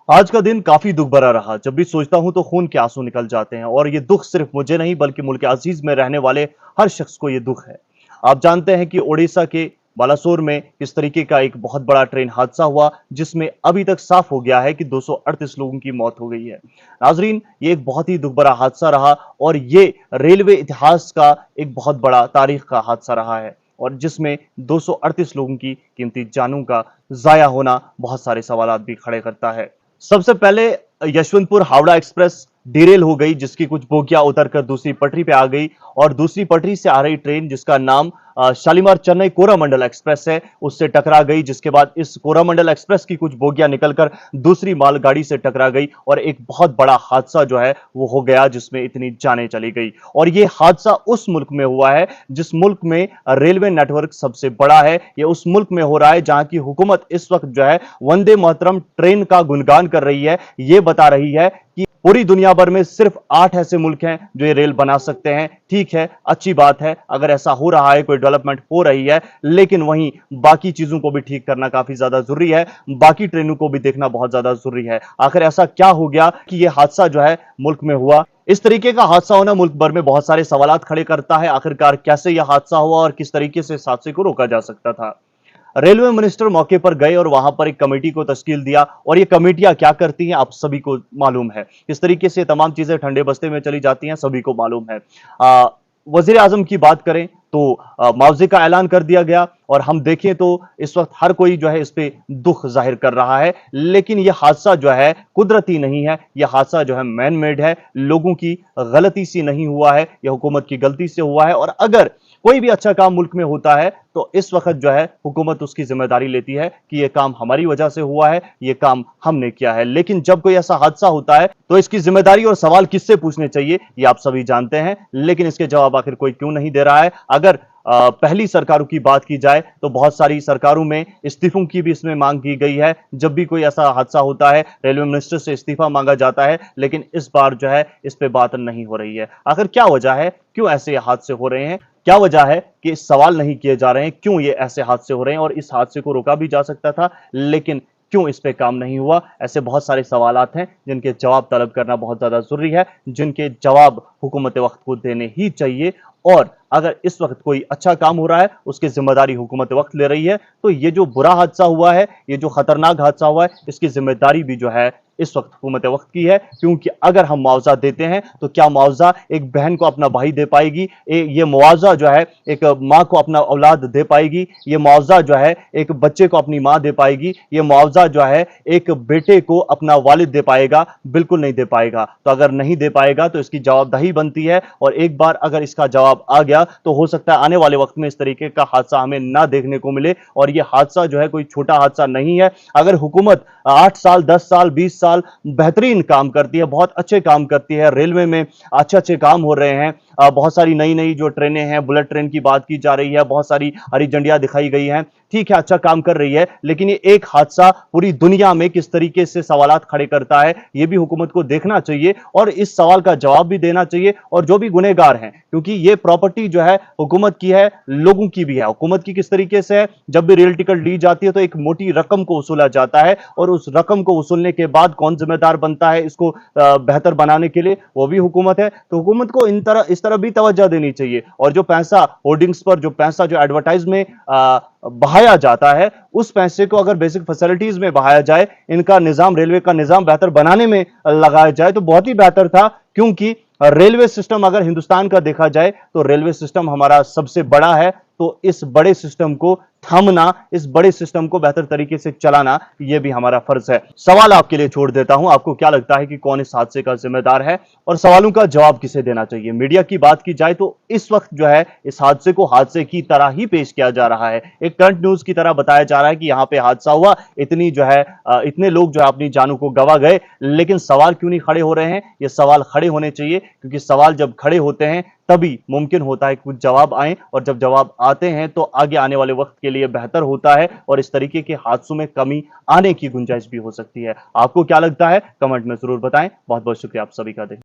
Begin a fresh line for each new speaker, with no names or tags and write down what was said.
आज का दिन काफी दुख भरा रहा। जब भी सोचता हूं तो खून के आंसू निकल जाते हैं और ये दुख सिर्फ मुझे नहीं बल्कि मुल्क अजीज में रहने वाले हर शख्स को ये दुख है। आप जानते हैं कि ओडिशा के बालासोर में किस तरीके का एक बहुत बड़ा ट्रेन हादसा हुआ जिसमें अभी तक साफ हो गया है कि 238 लोगों की मौत हो गई है। नाजरीन, ये एक बहुत ही दुख भरा हादसा रहा और ये रेलवे इतिहास का एक बहुत बड़ा तारीख का हादसा रहा है और जिसमें 238 लोगों की कीमती जानों का जाया होना बहुत सारे सवालात भी खड़े करता है। सबसे पहले यशवंतपुर हावड़ा एक्सप्रेस डिरेल हो गई, जिसकी कुछ बोगियां उतरकर दूसरी पटरी पे आ गई और दूसरी पटरी से आ रही ट्रेन जिसका नाम शालीमार चेन्नई कोरामंडल एक्सप्रेस है, उससे टकरा गई। जिसके बाद इस कोरामंडल एक्सप्रेस की कुछ बोगियां निकलकर दूसरी मालगाड़ी से टकरा गई और एक बहुत बड़ा हादसा जो है वो हो गया जिसमें इतनी जानें चली गई। और ये हादसा उस मुल्क में हुआ है जिस मुल्क में रेलवे नेटवर्क सबसे बड़ा है। ये उस मुल्क में हो रहा है जहां की हुकूमत इस वक्त जो है वंदे मातरम ट्रेन का गुणगान कर रही है। ये बता रही है कि पूरी दुनिया भर में सिर्फ 8 ऐसे मुल्क हैं जो ये रेल बना सकते हैं। ठीक है, अच्छी बात है अगर ऐसा हो रहा है, कोई डेवलपमेंट हो रही है, लेकिन वहीं बाकी चीजों को भी ठीक करना काफी ज्यादा जरूरी है। बाकी ट्रेनों को भी देखना बहुत ज्यादा जरूरी है। आखिर ऐसा क्या हो गया कि ये हादसा जो है मुल्क में हुआ? इस तरीके का हादसा होना मुल्क भर में बहुत सारे सवालात खड़े करता है। आखिरकार कैसे यह हादसा हुआ और किस तरीके से इस हादसे को रोका जा सकता था? रेलवे मिनिस्टर मौके पर गए और वहां पर एक कमेटी को तश्कील दिया और ये कमेटियां क्या करती हैं आप सभी को मालूम है। किस तरीके से तमाम चीजें ठंडे बस्ते में चली जाती हैं सभी को मालूम है। वजीर आजम की बात करें तो मुआवजे का ऐलान कर दिया गया और हम देखें तो इस वक्त हर कोई जो है इस पे दुख जाहिर कर रहा है। लेकिन यह हादसा जो है कुदरती नहीं है, यह हादसा जो है मैन मेड है, लोगों की गलती से नहीं हुआ है, यह हुकूमत की गलती से हुआ है। और अगर कोई भी अच्छा काम मुल्क में होता है तो इस वक्त जो है हुकूमत उसकी जिम्मेदारी लेती है कि यह काम हमारी वजह से हुआ है, यह काम हमने किया है। लेकिन जब कोई ऐसा हादसा होता है तो इसकी जिम्मेदारी और सवाल किससे पूछने चाहिए ये आप सभी जानते हैं, लेकिन इसके जवाब आखिर कोई क्यों नहीं दे रहा है। अगर पहली सरकारों की बात की जाए तो बहुत सारी सरकारों में इस्तीफों की भी इसमें मांग की गई है। जब भी कोई ऐसा हादसा होता है रेलवे मिनिस्टर से इस्तीफा मांगा जाता है, लेकिन इस बार जो है इस पे बात नहीं हो रही है। आखिर क्या वजह है, क्यों ऐसे हादसे हो रहे हैं? क्या वजह है कि सवाल नहीं किए जा रहे हैं, क्यों ये ऐसे हादसे हो रहे हैं? और इस हादसे को रोका भी जा सकता था, लेकिन क्यों इस पे काम नहीं हुआ? ऐसे बहुत सारे सवालात हैं जिनके जवाब तलब करना बहुत ज्यादा जरूरी है, जिनके जवाब हुकूमत वक्त को देने ही चाहिए। और अगर इस वक्त कोई अच्छा काम हो रहा है उसकी जिम्मेदारी हुकूमत वक्त ले रही है, तो ये जो बुरा हादसा हुआ है, ये जो खतरनाक हादसा हुआ है, इसकी जिम्मेदारी भी जो है इस वक्त हुकूमत वक्त की है। क्योंकि अगर हम मुआवजा देते हैं तो क्या मुआवजा एक बहन को अपना भाई दे पाएगी? ये मुआवजा जो है एक माँ को अपना औलाद दे पाएगी? ये मुआवजा जो है एक बच्चे को अपनी माँ दे पाएगी? ये मुआवजा जो है एक बेटे को अपना वालिद दे पाएगा? बिल्कुल नहीं दे पाएगा। तो अगर नहीं दे पाएगा तो इसकी जवाबदेही बनती है। और एक बार अगर इसका जवाब आ गया तो हो सकता है आने वाले वक्त में इस तरीके का हादसा हमें ना देखने को मिले। और यह हादसा जो है कोई छोटा हादसा नहीं है। अगर हुकूमत 8 साल 10 साल 20 साल बेहतरीन काम करती है, बहुत अच्छे काम करती है, रेलवे में अच्छे अच्छे काम हो रहे हैं, बहुत सारी नई नई जो ट्रेनें हैं, बुलेट ट्रेन की बात की जा रही है, बहुत सारी हरी झंडियां दिखाई गई हैं, ठीक है अच्छा काम कर रही है, लेकिन ये एक हादसा पूरी दुनिया में किस तरीके से सवालात खड़े करता है ये भी हुकूमत को देखना चाहिए और इस सवाल का जवाब भी देना चाहिए। और जो भी गुनहगार हैं, क्योंकि ये प्रॉपर्टी जो है हुकूमत की है, लोगों की भी है। हुकूमत की किस तरीके से है, जब भी रेल टिकट ली जाती है तो एक मोटी रकम को वसूला जाता है और उस रकम को वसूलने के बाद कौन जिम्मेदार बनता है इसको बेहतर बनाने के लिए? वो भी हुकूमत है। तो हुकूमत को इस तरह भी तवज्जो देनी चाहिए। और जो पैसा होर्डिंग्स पर, जो पैसा जो एडवर्टाइज में बहाया जाता है, उस पैसे को अगर बेसिक फैसिलिटीज में बहाया जाए, इनका निजाम, रेलवे का निजाम बेहतर बनाने में लगाया जाए तो बहुत ही बेहतर था। क्योंकि रेलवे सिस्टम अगर हिंदुस्तान का देखा जाए तो रेलवे सिस्टम हमारा सबसे बड़ा है। तो इस बड़े सिस्टम को थमना, इस बड़े सिस्टम को बेहतर तरीके से चलाना, यह भी हमारा फर्ज है। सवाल आपके लिए छोड़ देता हूं, आपको क्या लगता है कि कौन इस हादसे का जिम्मेदार है और सवालों का जवाब किसे देना चाहिए? मीडिया की बात की जाए तो इस वक्त जो है इस हादसे को हादसे की तरह ही पेश किया जा रहा है, एक करंट न्यूज की तरह बताया जा रहा है कि यहां पे हादसा हुआ, इतनी जो है इतने लोग जो है अपनी जानों को गवा गए। लेकिन सवाल क्यों नहीं खड़े हो रहे हैं? ये सवाल खड़े होने चाहिए, क्योंकि सवाल जब खड़े होते हैं तभी मुमकिन होता है कुछ जवाब आए, और जब जवाब आते हैं तो आगे आने वाले वक्त के लिए बेहतर होता है और इस तरीके के हादसों में कमी आने की गुंजाइश भी हो सकती है। आपको क्या लगता है? कमेंट में जरूर बताएं। बहुत बहुत शुक्रिया आप सभी का।